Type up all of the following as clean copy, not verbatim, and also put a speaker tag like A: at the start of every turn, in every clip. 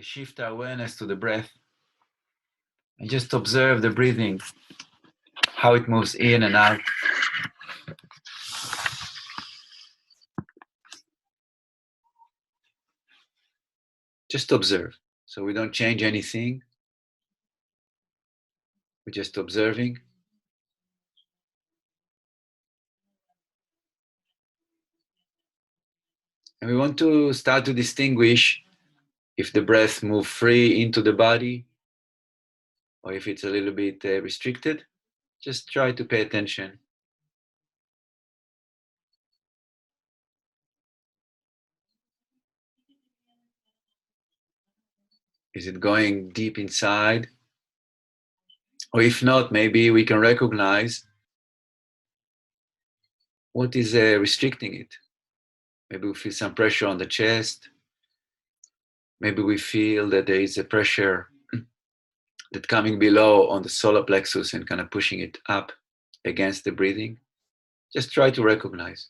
A: shift our awareness to the breath and just observe the breathing, how it moves in and out. Just observe. So we don't change anything. We're just observing. And we want to start to distinguish if the breath moves free into the body or if it's a little bit restricted. Just try to pay attention. Is it going deep inside? Or if not, maybe we can recognize what is restricting it. Maybe we feel some pressure on the chest. Maybe we feel that there is a pressure that coming below on the solar plexus and kind of pushing it up against the breathing. Just try to recognize.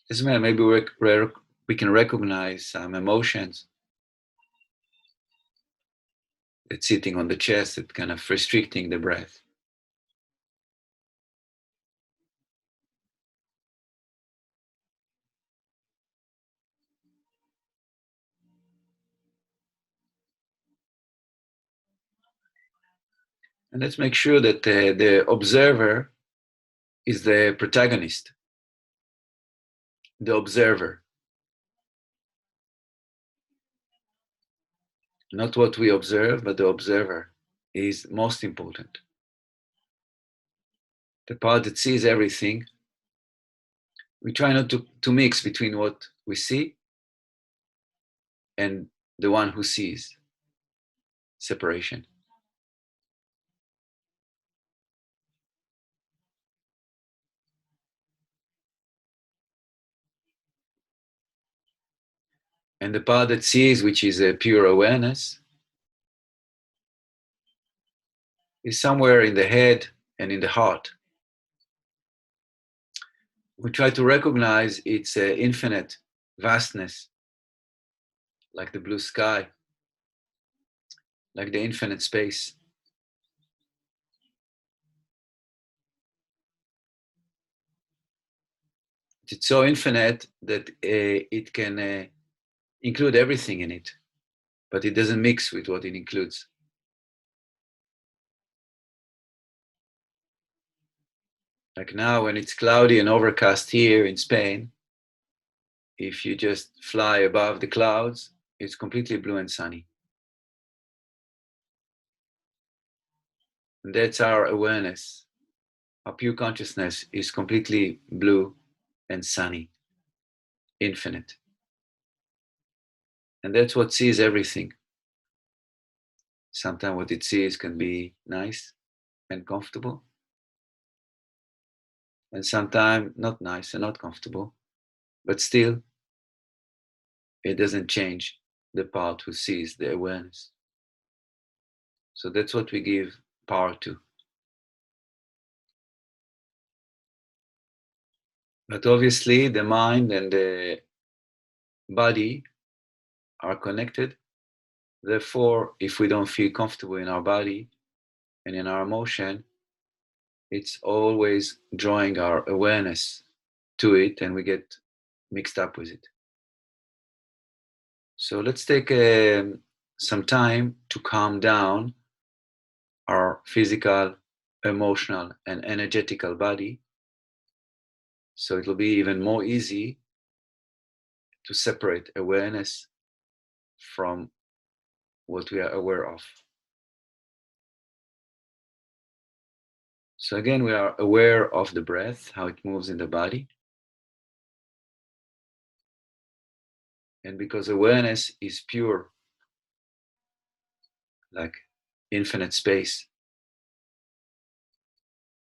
A: As well, maybe we can recognize some emotions that's sitting on the chest that kind of restricting the breath. And let's make sure that the observer is the protagonist, the observer. Not what we observe, but the observer is most important. The part that sees everything, we try not to mix between what we see and the one who sees. Separation. And the part that sees, which is a pure awareness, is somewhere in the head and in the heart. We try to recognize its infinite vastness, like the blue sky, like the infinite space. It's so infinite that it can include everything in it, but it doesn't mix with what it includes. Like now, when it's cloudy and overcast here in Spain, if you just fly above the clouds, it's completely blue and sunny. And that's our awareness. Our pure consciousness is completely blue and sunny, infinite. And that's what sees everything. Sometimes what it sees can be nice and comfortable, and sometimes not nice and not comfortable, but still, it doesn't change the part who sees the awareness. So that's what we give power to. But obviously, the mind and the body are connected. Therefore, if we don't feel comfortable in our body and in our emotion, it's always drawing our awareness to it and we get mixed up with it. So let's take some time to calm down our physical, emotional, and energetical body. So it'll be even more easy to separate awareness from what we are aware of. So again, we are aware of the breath, how it moves in the body. And because awareness is pure, like infinite space.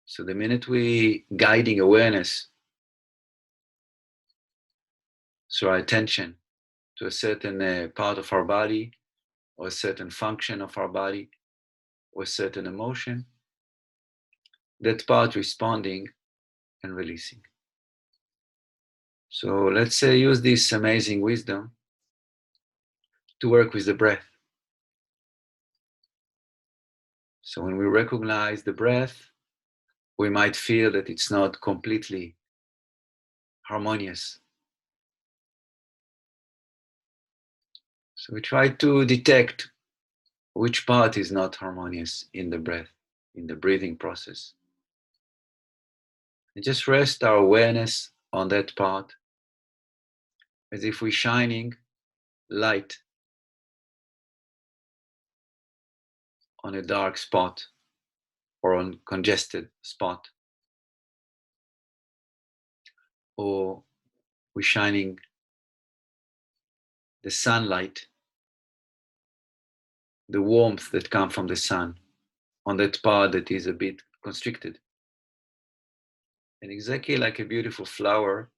A: So the minute we guiding awareness through our attention to a certain part of our body or a certain function of our body or a certain emotion, that part responding and releasing. So let's say use this amazing wisdom to work with the breath. So when we recognize the breath, we might feel that it's not completely harmonious. So we try to detect which part is not harmonious in the breath, in the breathing process. And just rest our awareness on that part as if we're shining light on a dark spot or on congested spot. Or we're shining the sunlight, the warmth that comes from the sun on that part that is a bit constricted. And exactly like a beautiful flower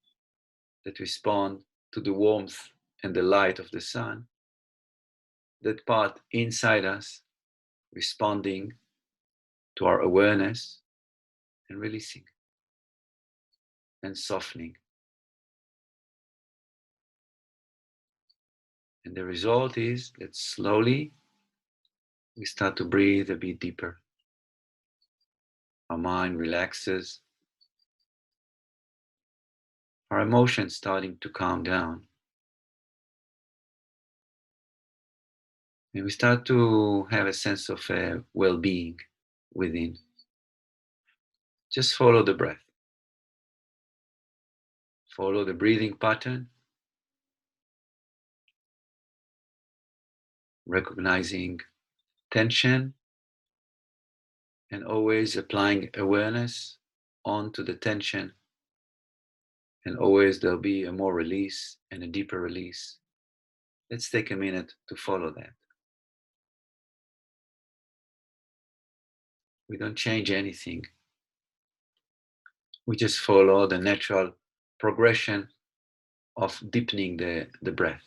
A: that responds to the warmth and the light of the sun, that part inside us responding to our awareness and releasing and softening. And the result is that slowly we start to breathe a bit deeper. Our mind relaxes, our emotions starting to calm down. And we start to have a sense of well-being within. Just follow the breath. Follow the breathing pattern, recognizing tension and always applying awareness onto the tension. And always there'll be a more release and a deeper release. Let's take a minute to follow that. We don't change anything. We just follow the natural progression of deepening the breath.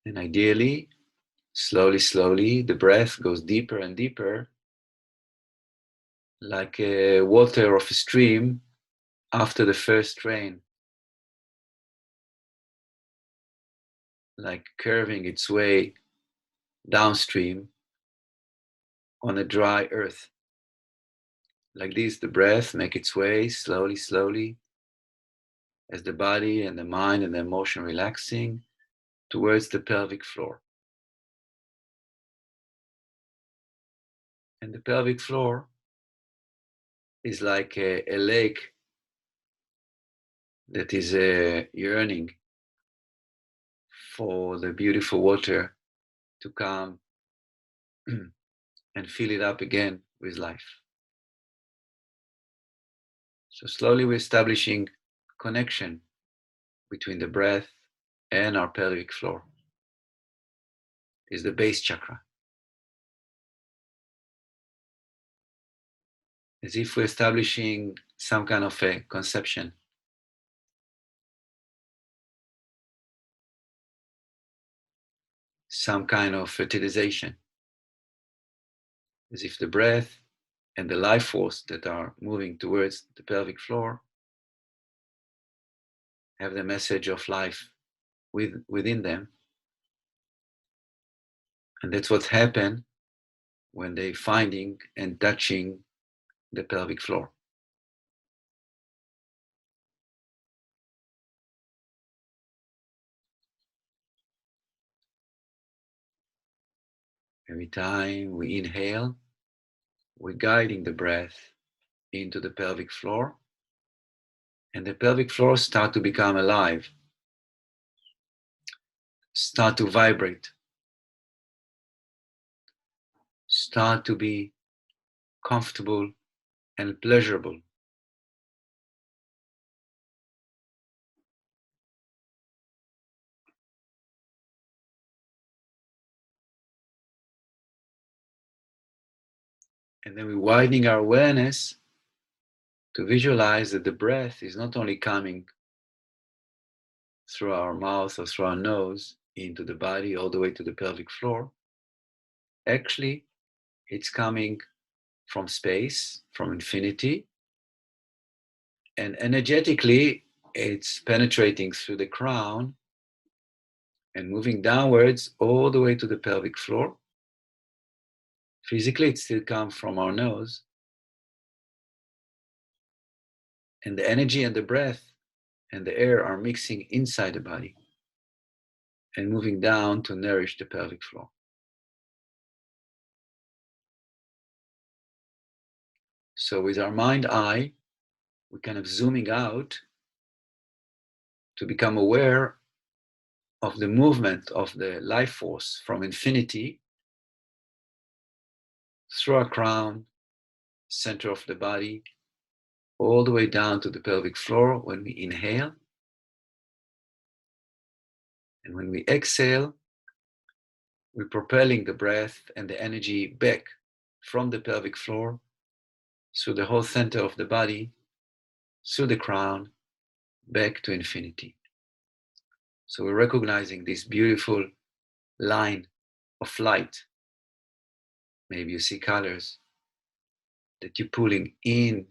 A: And ideally, slowly, slowly, the breath goes deeper and deeper, like water of a stream after the first rain, like curving its way downstream on a dry earth. Like this, the breath makes its way slowly, slowly, as the body and the mind and the emotion relaxing towards the pelvic floor. And the pelvic floor is like a lake that is yearning for the beautiful water to come and fill it up again with life. So slowly we're establishing connection between the breath and our pelvic floor. Is the base chakra. As if we're establishing some kind of a conception, some kind of fertilization. As if the breath and the life force that are moving towards the pelvic floor have the message of life within them. And that's what happened when they finding and touching the pelvic floor. Every time we inhale, we're guiding the breath into the pelvic floor, and the pelvic floor start to become alive, start to vibrate, start to be comfortable and pleasurable. And then we're widening our awareness to visualize that the breath is not only coming through our mouth or through our nose into the body all the way to the pelvic floor, actually it's coming from space, from infinity, and energetically it's penetrating through the crown and moving downwards all the way to the pelvic floor. Physically, it still comes from our nose. And the energy and the breath and the air are mixing inside the body and moving down to nourish the pelvic floor. So with our mind eye, we're kind of zooming out to become aware of the movement of the life force from infinity through our crown, center of the body, all the way down to the pelvic floor when we inhale. And when we exhale, we're propelling the breath and the energy back from the pelvic floor through the whole center of the body, through the crown, back to infinity. So we're recognizing this beautiful line of light. Maybe you see colors that you're pulling in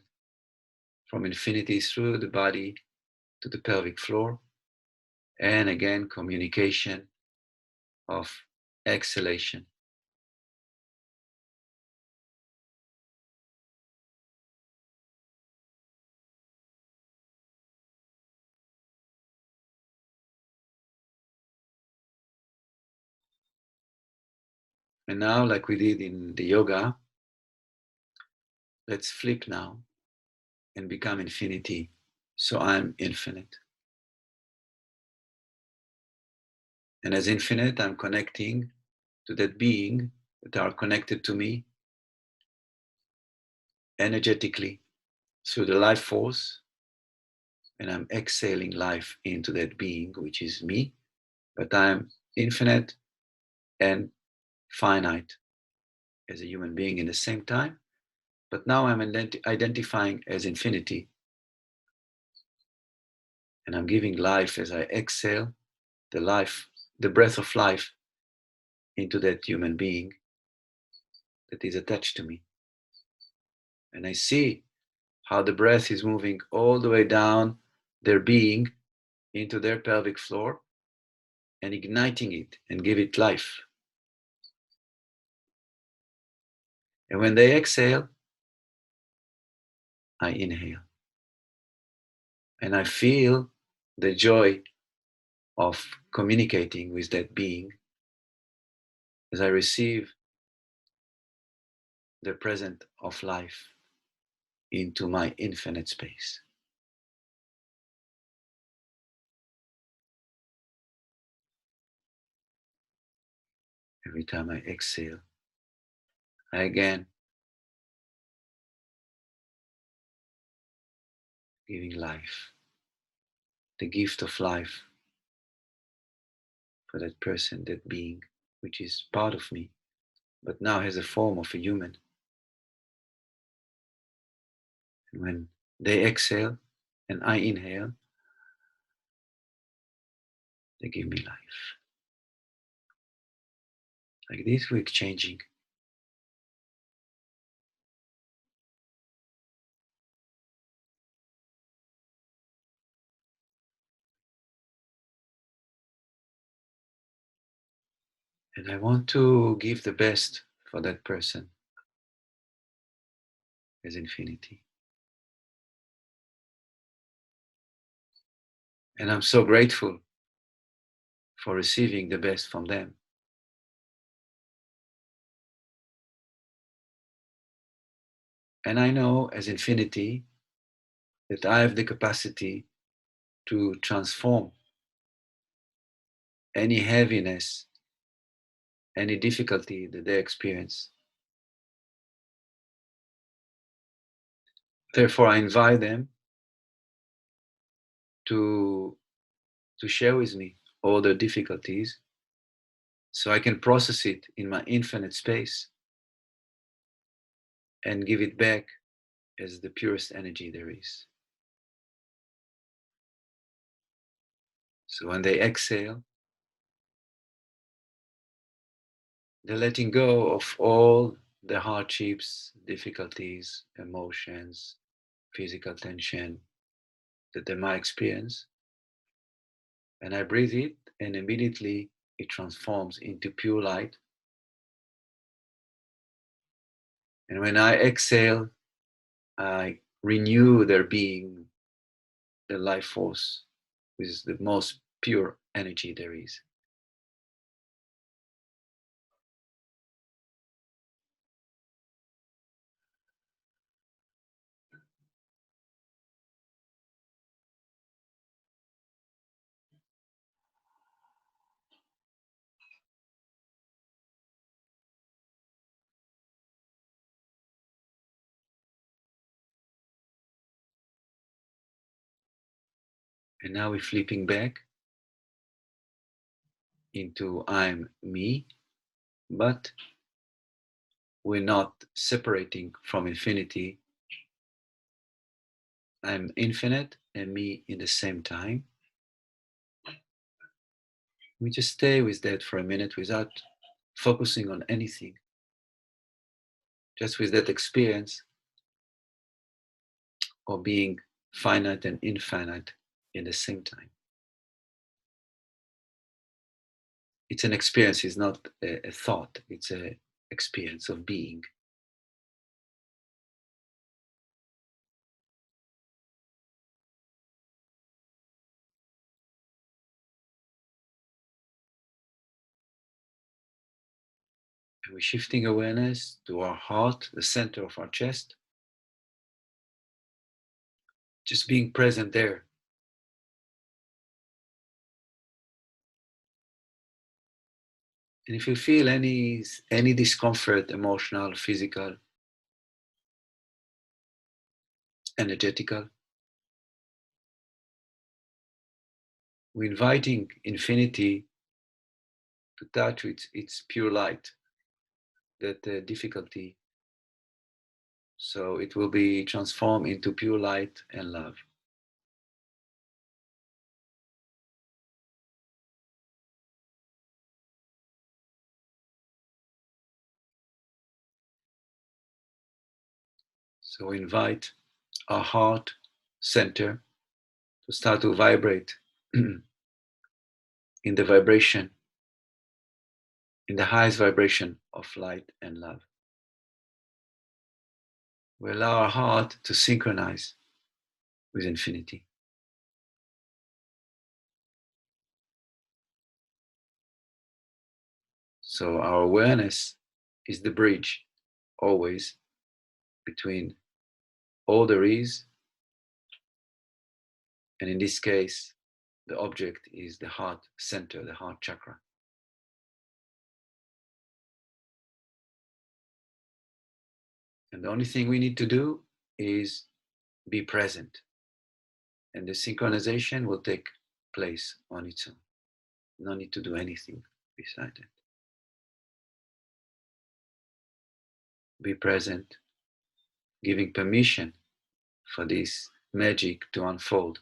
A: from infinity through the body to the pelvic floor. And again, communication of exhalation. And now, like we did in the yoga, let's flip now and become infinity. So I'm infinite. And as infinite, I'm connecting to that being that are connected to me energetically through the life force. And I'm exhaling life into that being, which is me. But I'm infinite and finite as a human being in the same time. But now I'm identifying as infinity. And I'm giving life as I exhale the life, the breath of life into that human being that is attached to me. And I see how the breath is moving all the way down their being into their pelvic floor and igniting it and give it life. And when they exhale, I inhale. And I feel the joy of communicating with that being as I receive the present of life into my infinite space. Every time I exhale, I again giving life, the gift of life for that person, that being, which is part of me, but now has a form of a human. And when they exhale and I inhale, they give me life. Like this, we're exchanging. And I want to give the best for that person as infinity. And I'm so grateful for receiving the best from them. And I know as infinity that I have the capacity to transform any heaviness, any difficulty that they experience. Therefore, I invite them to, to share with me all their difficulties so I can process it in my infinite space and give it back as the purest energy there is. So when they exhale, the letting go of all the hardships, difficulties, emotions, physical tension that they might experience. And I breathe it, and immediately it transforms into pure light. And when I exhale, I renew their being, the life force, which is the most pure energy there is. And now we're flipping back into I'm me, but we're not separating from infinity. I'm infinite and me in the same time. We just stay with that for a minute without focusing on anything, just with that experience of being finite and infinite in the same time. It's an experience, it's not a thought, it's an experience of being. And we're shifting awareness to our heart, the center of our chest, just being present there. And if you feel any discomfort, emotional, physical, energetical, we're inviting infinity to touch its pure light, that difficulty. So it will be transformed into pure light and love. So invite our heart center to start to vibrate in the vibration, in the highest vibration of light and love. We allow our heart to synchronize with infinity. So our awareness is the bridge always between all there is, and in this case, the object is the heart center, the heart chakra. And the only thing we need to do is be present, and the synchronization will take place on its own. No need to do anything beside it. Be present, giving permission for this magic to unfold.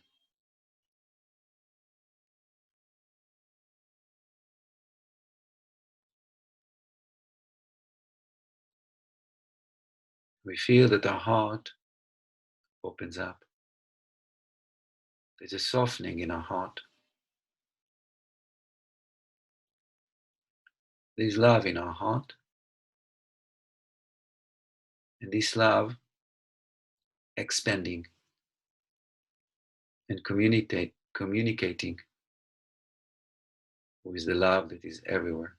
A: We feel that our heart opens up. There's a softening in our heart. There's love in our heart. And this love expanding and communicating with the love that is everywhere.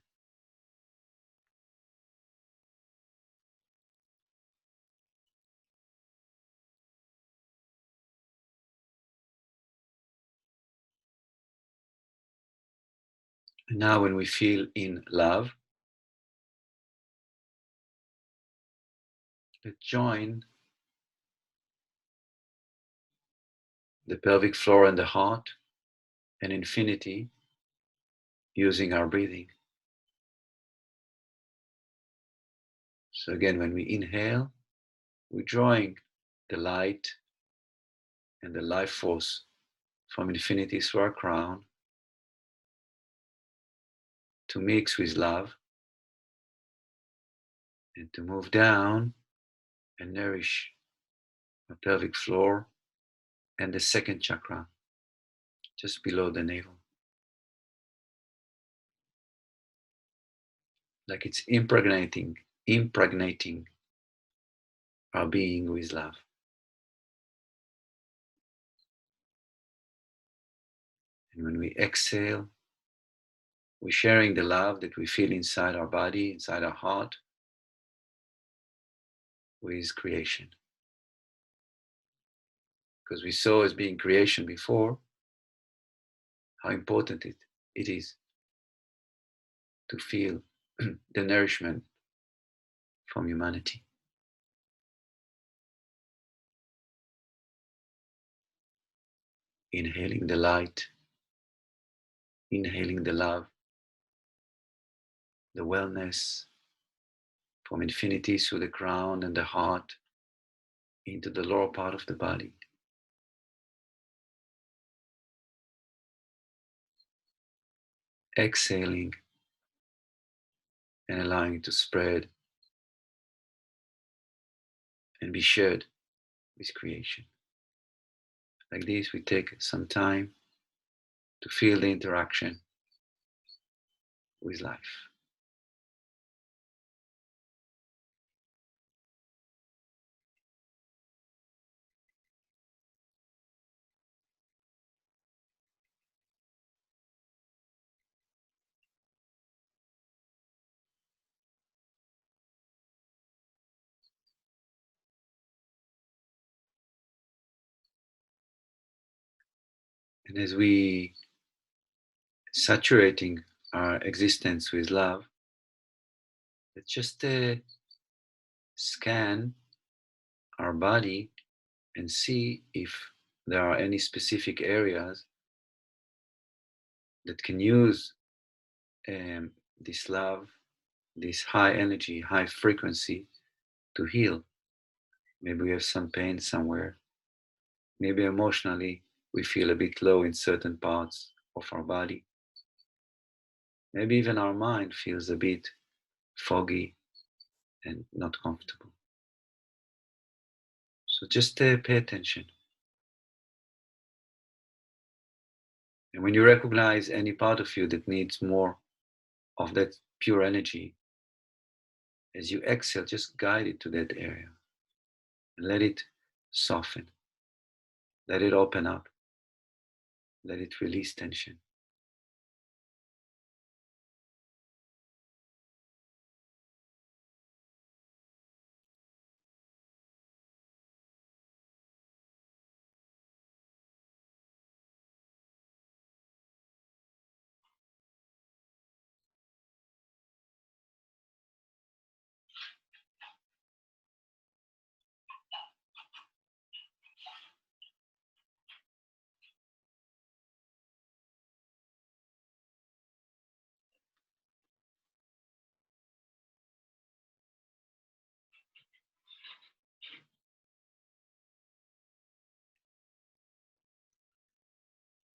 A: And now, when we feel in love, let's join the pelvic floor and the heart and infinity using our breathing. So, again, when we inhale, we're drawing the light and the life force from infinity through our crown to mix with love. and to move down and nourish the pelvic floor and the second chakra just below the navel. Like it's impregnating our being with love. And when we exhale, we're sharing the love that we feel inside our body, inside our heart, with creation. Because we saw as being creation before, how important it is to feel the nourishment from humanity. Inhaling the light, inhaling the love, the wellness from infinity through the crown and the heart into the lower part of the body. Exhaling and allowing it to spread and be shared with creation. Like this, we take some time to feel the interaction with life. And as we saturating our existence with love, let's just scan our body and see if there are any specific areas that can use this love, this high energy, high frequency to heal. Maybe we have some pain somewhere. Maybe emotionally we feel a bit low in certain parts of our body. Maybe even our mind feels a bit foggy and not comfortable. So just pay attention. And when you recognize any part of you that needs more of that pure energy, as you exhale, just guide it to that area and let it soften, let it open up, let it release tension.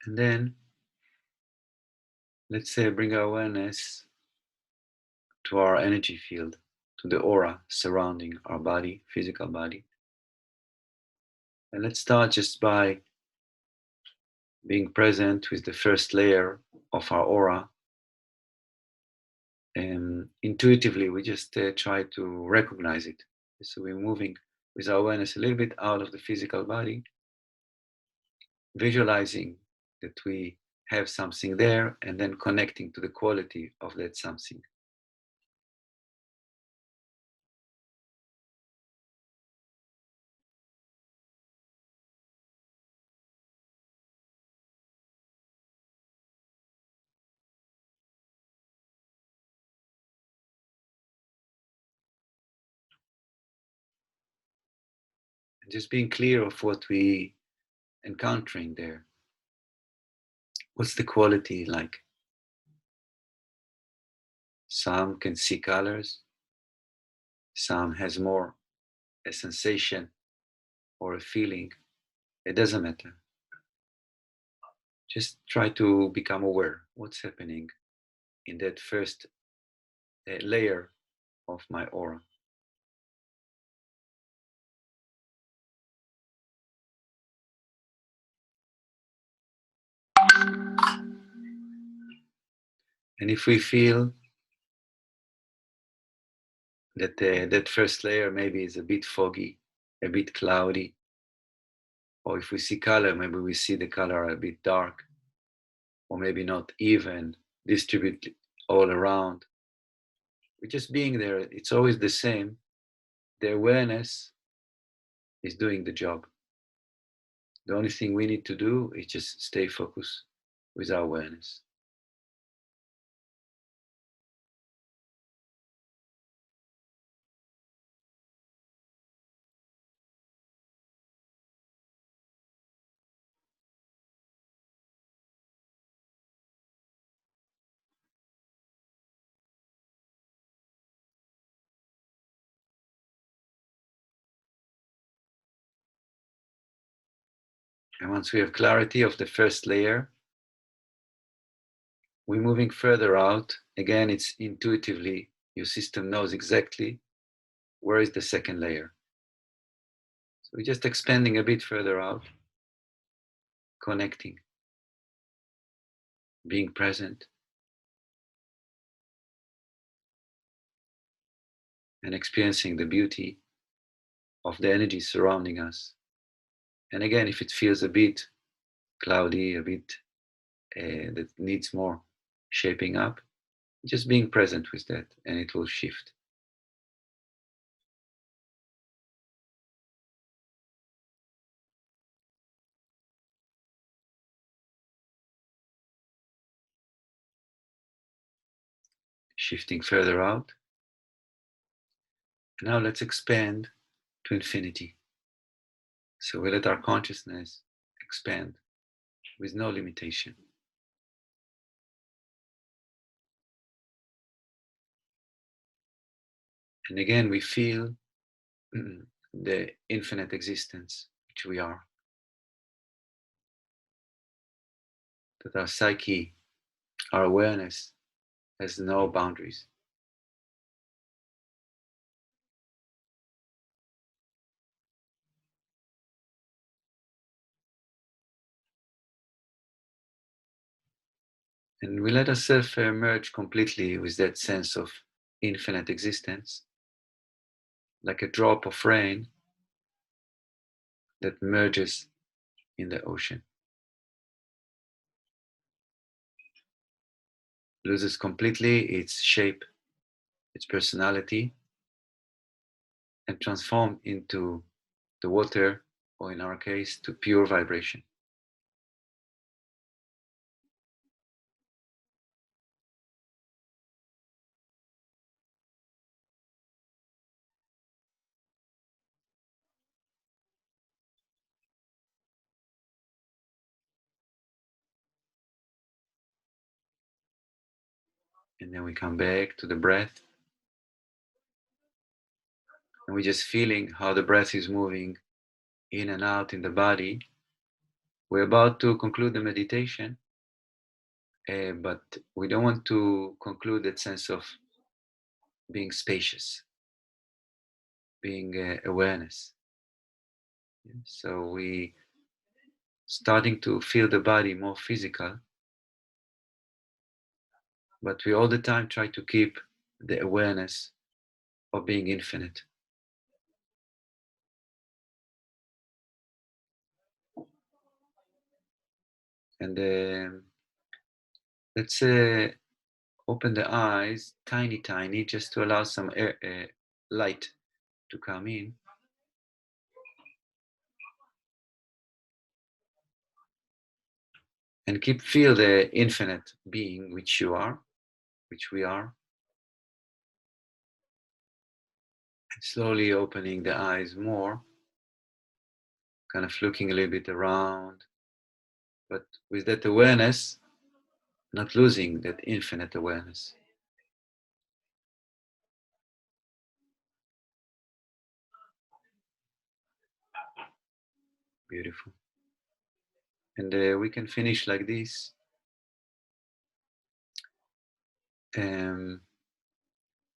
A: And then let's say bring our awareness to our energy field, to the aura surrounding our body, physical body. And let's start just by being present with the first layer of our aura. And intuitively, we just try to recognize it. So we're moving with our awareness a little bit out of the physical body, visualizing that we have something there, and then connecting to the quality of that something. And just being clear of what we encountering there. What's the quality like? Some can see colors, some has more a sensation or a feeling. It doesn't matter. Just try to become aware what's happening in that first layer of my aura. And if we feel that that first layer maybe is a bit foggy, a bit cloudy, or if we see color, maybe we see the color a bit dark, or maybe not even distributed all around. We're just being there. It's always the same. The awareness is doing the job. The only thing we need to do is just stay focused with our awareness. And once we have clarity of the first layer, we're moving further out. Again, it's intuitively, your system knows exactly where is the second layer. So we're just expanding a bit further out, connecting, being present, and experiencing the beauty of the energy surrounding us. And again, if it feels a bit cloudy, a bit that needs more shaping up, just being present with that, and it will shift. Shifting further out. Now let's expand to infinity. So we let our consciousness expand with no limitation. And again, we feel the infinite existence which we are. That our psyche, our awareness has no boundaries. And we let ourselves merge completely with that sense of infinite existence, like a drop of rain that merges in the ocean, loses completely its shape, its personality, and transform into the water, or in our case, to pure vibration. And then we come back to the breath, and we're just feeling how the breath is moving in and out in the body. We're about to conclude the meditation, but we don't want to conclude that sense of being spacious, being awareness. So we starting to feel the body more physical, but we all the time try to keep the awareness of being infinite. And let's open the eyes tiny, just to allow some air, light to come in. And keep feel the infinite being which you are, which we are. And slowly opening the eyes more, kind of looking a little bit around, but with that awareness, not losing that infinite awareness. Beautiful. And we can finish like this.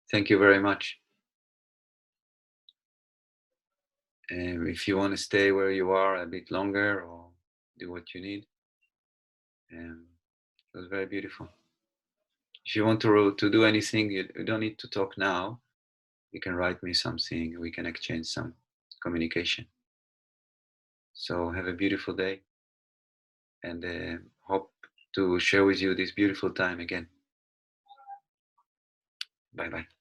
A: Thank you very much. If you want to stay where you are a bit longer or do what you need, It was very beautiful. If you want to do anything, you don't need to talk now. You can write me something. We can exchange some communication. So have a beautiful day, and hope to share with you this beautiful time again. Bye bye.